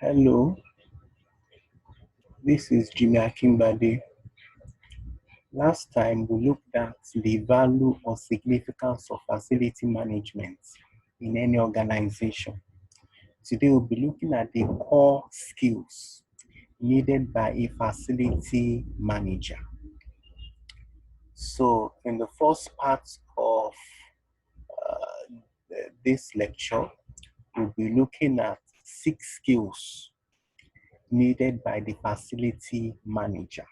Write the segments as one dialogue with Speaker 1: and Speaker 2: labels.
Speaker 1: Hello, this is Jimmy Akimbade. Last time we looked at the value or significance of facility management in any organization. Today we'll be looking at the core skills needed by a facility manager. So in the first part of this lecture, we'll be looking at 6 skills needed by the facility manager.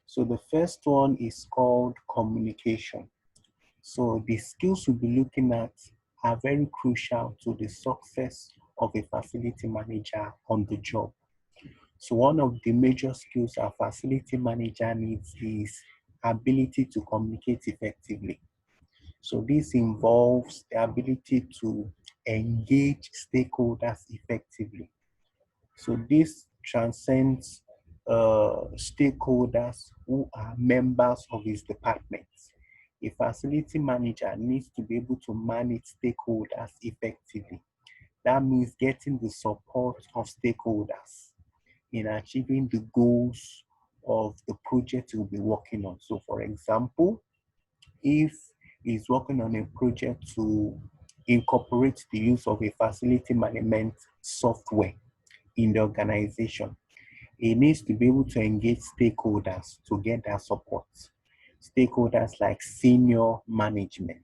Speaker 1: So the first one is called communication. So the skills we'll be looking at are very crucial to the success of a facility manager on the job. So one of the major skills a facility manager needs is ability to communicate effectively. So this involves the ability to engage stakeholders effectively. So this transcends stakeholders who are members of his department. A facility manager needs to be able to manage stakeholders effectively. That means getting the support of stakeholders in achieving the goals of the project you'll be working on. So for example, if he's working on a project to incorporate the use of a facility management software in the organization, he needs to be able to engage stakeholders to get their support. Stakeholders like senior management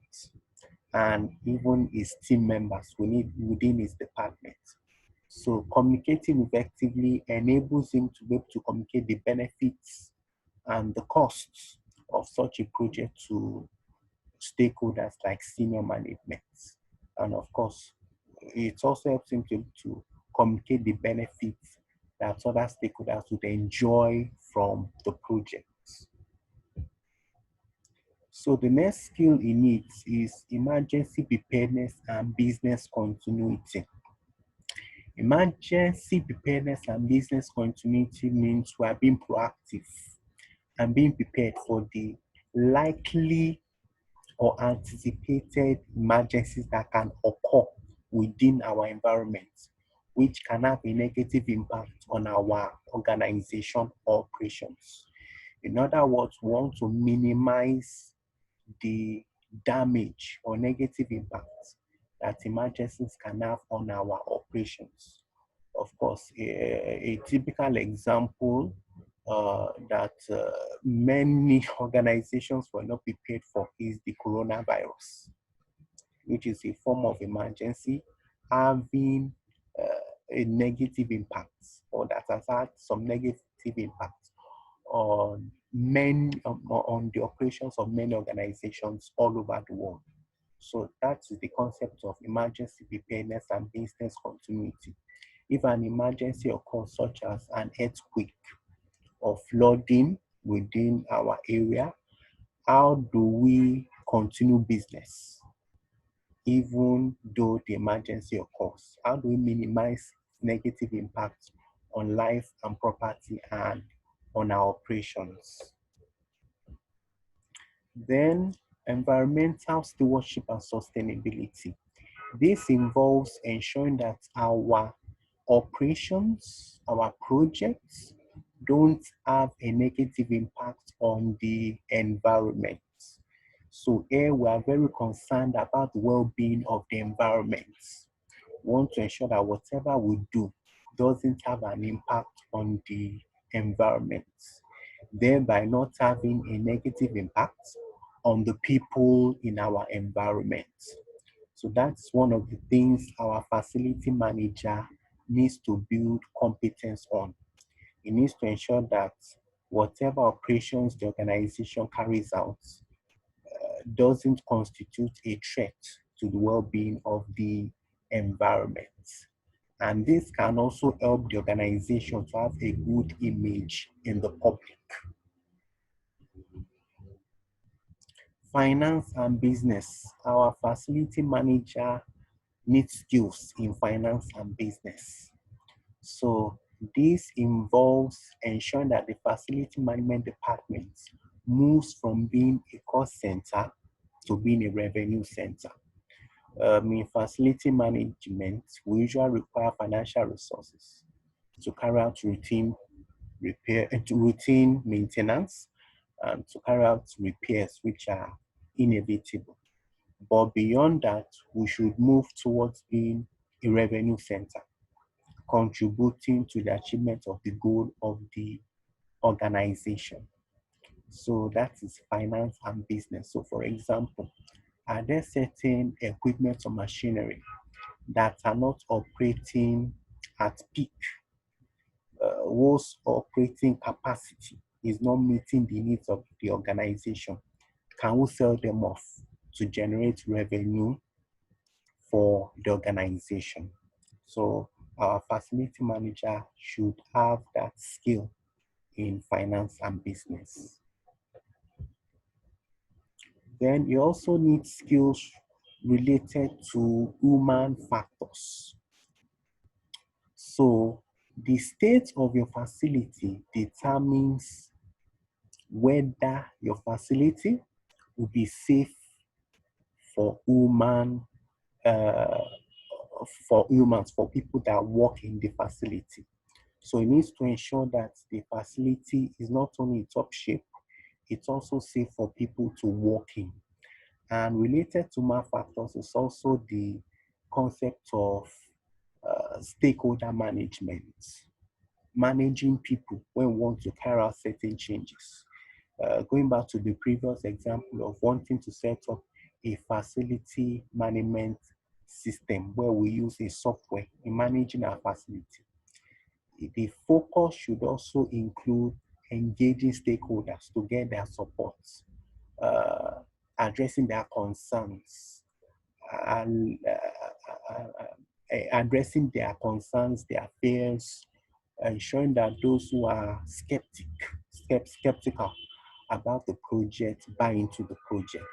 Speaker 1: and even his team members within his department. So communicating effectively enables him to be able to communicate the benefits and the costs of such a project to stakeholders like senior management. And of course, it also helps him to communicate the benefits that other stakeholders would enjoy from the project. So the next skill he needs is emergency preparedness and business continuity. Emergency preparedness and business continuity means we are being proactive and being prepared for the likely or anticipated emergencies that can occur within our environment, which can have a negative impact on our organization or operations. In other words, we want to minimize the damage or negative impacts that emergencies can have on our operations. Of course, a typical example that many organizations were not prepared for is the coronavirus, which is a form of emergency having a negative impact, or that has had some negative impact on on the operations of many organizations all over the world. So that is the concept of emergency preparedness and business continuity. If an emergency occurs, such as an earthquake or flooding within our area, how do we continue business even though the emergency occurs? How do we minimize negative impacts on life and property and on our operations? Then environmental stewardship and sustainability. This involves ensuring that our operations, our projects don't have a negative impact on the environment. So here we are very concerned about the well-being of the environment. We want to ensure that whatever we do doesn't have an impact on the environment, thereby not having a negative impact on the people in our environment. So that's one of the things our facility manager needs to build competence on. He needs to ensure that whatever operations the organization carries out doesn't constitute a threat to the well-being of the environment. And this can also help the organization to have a good image in the public. Finance and business. Our facility manager needs skills in finance and business. So this involves ensuring that the facility management department moves from being a cost center to being a revenue center. In facility management, we usually require financial resources to carry out routine maintenance and to carry out repairs which are inevitable. But beyond that, we should move towards being a revenue center, contributing to the achievement of the goal of the organization. So that is finance and business. So for example, are there certain equipment or machinery that are not operating at peak, whose operating capacity is not meeting the needs of the organization? Can we sell them off to generate revenue for the organization? So our facility manager should have that skill in finance and business. Then you also need skills related to human factors. So the state of your facility determines whether your facility will be safe for uh, humans, for people that work in the facility. So it needs to ensure that the facility is not only in top shape, it's also safe for people to work in. And related to human factors is also the concept of stakeholder management, managing people when we want to carry out certain changes. Going back to the previous example of wanting to set up a facility management system where we use a software in managing our facility, the focus should also include engaging stakeholders to get their support, uh, addressing their concerns, and addressing their concerns, their fears, ensuring that those who are skeptical about the project buy into the project.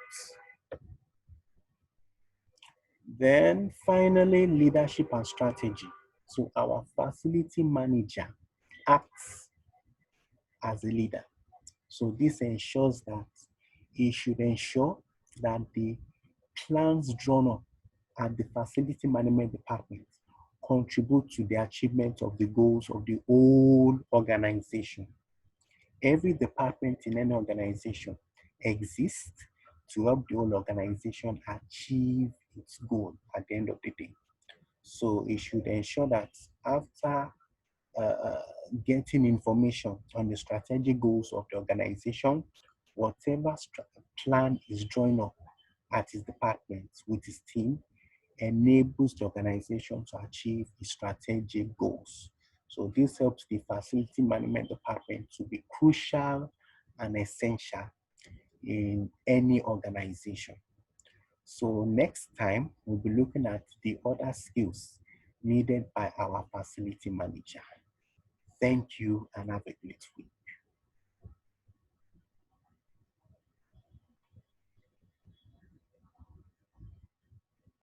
Speaker 1: Then finally, leadership and strategy. So our facility manager acts as a leader. So this ensures that he should ensure that the plans drawn up at the facility management department contribute to the achievement of the goals of the whole organization. Every department in any organization exists to help the whole organization achieve its goal at the end of the day. So it should ensure that after uh, getting information on the strategic goals of the organization, whatever plan is drawn up at his department with his team enables the organization to achieve its strategic goals. So this helps the facility management department to be crucial and essential in any organization. So next time, we'll be looking at the other skills needed by our facility manager. Thank you and have a great week.